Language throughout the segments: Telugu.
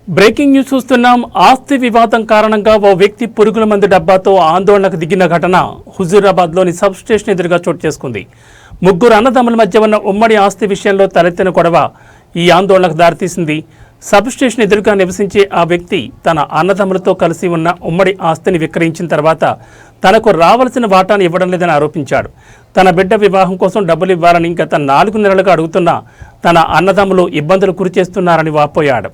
బ్రేకింగ్ న్యూస్ చూస్తున్నాం. ఆస్తి వివాదం కారణంగా ఓ వ్యక్తి పురుగుల మందు డబ్బాతో ఆందోళనకు దిగిన ఘటన హుజూరాబాద్లోని సబ్ స్టేషన్ ఎదురుగా చోటు చేసుకుంది. ముగ్గురు అన్నదమ్ముల మధ్య ఉన్న ఉమ్మడి ఆస్తి విషయంలో తలెత్తిన గొడవ ఈ ఆందోళనకు దారితీసింది. సబ్ స్టేషన్ ఎదురుగా నివసించే ఆ వ్యక్తి తన అన్నదమ్ములతో కలిసి ఉన్న ఉమ్మడి ఆస్తిని విక్రయించిన తర్వాత తనకు రావాల్సిన వాటాను ఇవ్వడం లేదని ఆరోపించాడు. తన బిడ్డ వివాహం కోసం డబ్బులు ఇవ్వాలని గత 4 నెలలుగా అడుగుతున్న తన అన్నదమ్ములు ఇబ్బందులు గురిచేస్తున్నారని వాపోయాడు.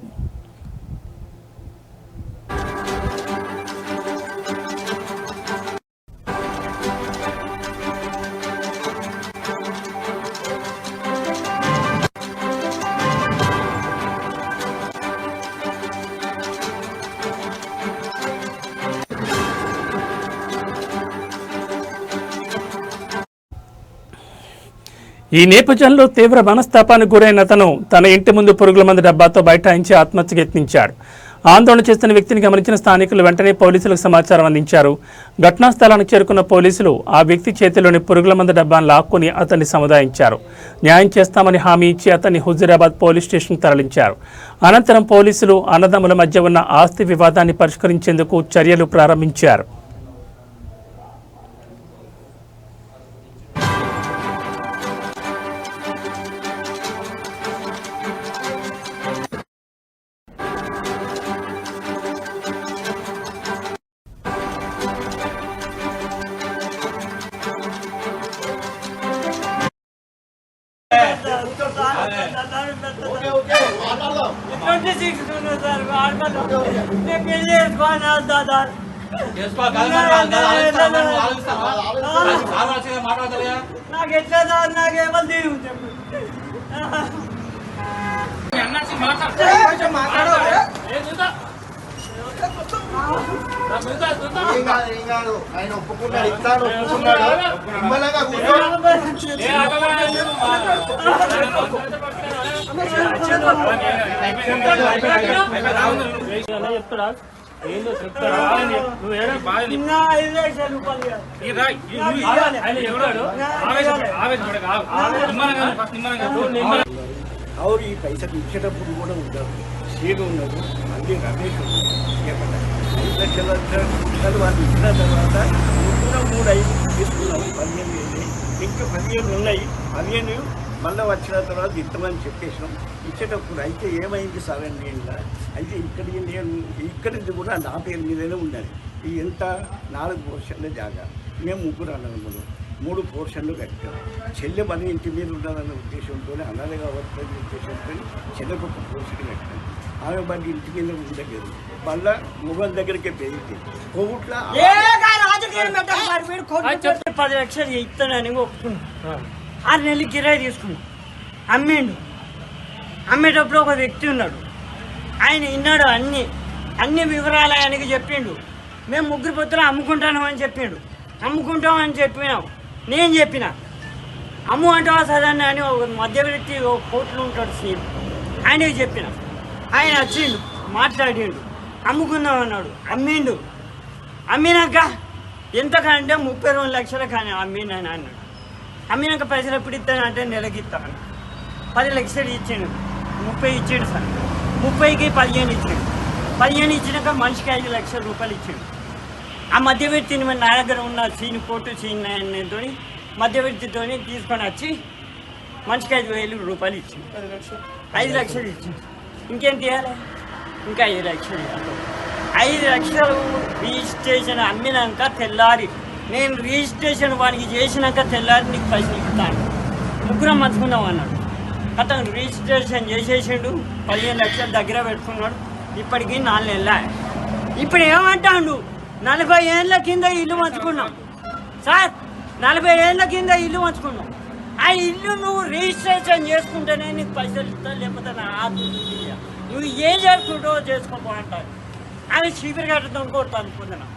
ఈ నేపథ్యంలో తీవ్ర మనస్తాపానికి గురైన అతను తన ఇంటి ముందు పురుగుల మందు డబ్బాతో బైఠాయించి ఆత్మహత్యకు యత్నించాడు. ఆందోళన చేస్తున్న వ్యక్తిని గమనించిన స్థానికులు వెంటనే పోలీసులకు సమాచారం అందించారు. ఘటనా స్థలానికి చేరుకున్న పోలీసులు ఆ వ్యక్తి చేతిలోని పురుగుల మందు డబ్బాను లాక్కొని అతన్ని సముదాయించారు. న్యాయం చేస్తామని హామీ ఇచ్చి అతన్ని హుజూరాబాద్ పోలీస్ స్టేషన్కు తరలించారు. అనంతరం పోలీసులు అన్నదమ్ముల మధ్య ఉన్న ఆస్తి వివాదాన్ని పరిష్కరించేందుకు చర్యలు ప్రారంభించారు. ఆయన ఒప్పుకున్నాడు, ఇస్తాను ఒప్పుకున్నాడు. చెప్తాడా ఏందో అవును. ఈ పైసలు ఇచ్చేటప్పుడు కూడా ఉంటారు. సీను ఉన్నాడు, మళ్ళీ రమేష్ ఉన్నాడు. 5 లక్షల వాళ్ళు ఇచ్చిన తర్వాత కూడా 3-5 తీసుకున్నాము. 15 ఇంకా 15 ఉన్నాయి. 15 మళ్ళీ వచ్చిన తర్వాత ఇస్తామని చెప్పేసినాం. ఇచ్చేటప్పుడు అయితే ఏమైంది సార్ అండి ఇలా అయితే ఇక్కడికి కూడా నా పేరు మీదనే ఉండాలి. ఈ ఎంత 4 పోర్షన్ల జాగా. మేము 3 అన్నదమ్ములు 3 పోర్షన్లు కట్టాం. చెల్లె మన ఇంటి మీద ఉండాలన్న ఉద్దేశంతో అన్నది కావద్దనే ఉద్దేశంతో చెల్లెకు ఒక పోర్షన్ కట్టాం. ఆమె మన ఇంటి మీద ఉండలేదు. మళ్ళా మొగల్ దగ్గరికి పెరిగితే కోవిట్ల 10 లక్షలు ఇస్తానని ఒప్పుకున్నా. 6 నెలలు కిరాయి తీసుకున్నాం. అమ్మేటప్పుడు ఒక వ్యక్తి ఉన్నాడు. ఆయన విన్నాడు. అన్ని వివరాలు ఆయనకి చెప్పిండు. మేము 3 పొత్తులు అమ్ముకుంటాను అని చెప్పిండు. అమ్ముకుంటామని చెప్పినాం. నేను చెప్పిన అమ్ము అంటావా సదాన్ని అని ఒక మధ్యవర్తి ఒక కోట్లు ఉంటాడు సీఎం. ఆయనకి చెప్పిన. ఆయన వచ్చిండు, మాట్లాడిండు, అమ్ముకుందాం అన్నాడు. అమ్మినాక ఎంతకంటే 32 లక్షలు కానీ అమ్మినాను అన్నాడు. అమ్మినాక పైసలు ఎప్పుడు ఇస్తానంటే నెలకి ఇస్తాను. 10 లక్షలు ఇచ్చాడు. 30 ఇచ్చాడు సార్. 30కి 15 ఇచ్చాడు. 15 ఇచ్చినాక మనిషికి 5 లక్షల రూపాయలు ఇచ్చాడు. ఆ మధ్యవర్తిని నా దగ్గర ఉన్న కోర్టు సీన్తో మధ్యవర్తితో తీసుకొని వచ్చి మనిషికి 5,000 రూపాయలు ఇచ్చింది. 5 లక్షలు ఇచ్చింది. ఇంకేం తీయాలి? ఇంకా 5 లక్షలు ఇవ్వాలి. 5 లక్షలు రిజిస్ట్రేషన్ అమ్మినాక తెల్లారి నేను రిజిస్ట్రేషన్ వానికి చేసినాక తెల్లారి నీకు పైసలు ఇస్తాను. 3 మంచుకుందాం అన్నాడు. అతను రిజిస్ట్రేషన్ చేసేసిండు. 15 లక్షలు దగ్గర పెట్టుకున్నాడు. ఇప్పటికీ 4 నెలల. ఇప్పుడు ఏమంటాడు? 40 ఏళ్ళ కింద ఇల్లు మంచుకున్నాం సార్. 40 ఏళ్ళ కింద ఇల్లు మంచుకున్నాం. ఆ ఇల్లు నువ్వు రిజిస్ట్రేషన్ చేసుకుంటేనే నీకు పైసలు ఇస్తా, లేకపోతే నా నువ్వు ఏం చేసుకుంటావో చేసుకోపో అంటారు. అది చీపురు కట్టడం కొడతాను అనుకుంటున్నా.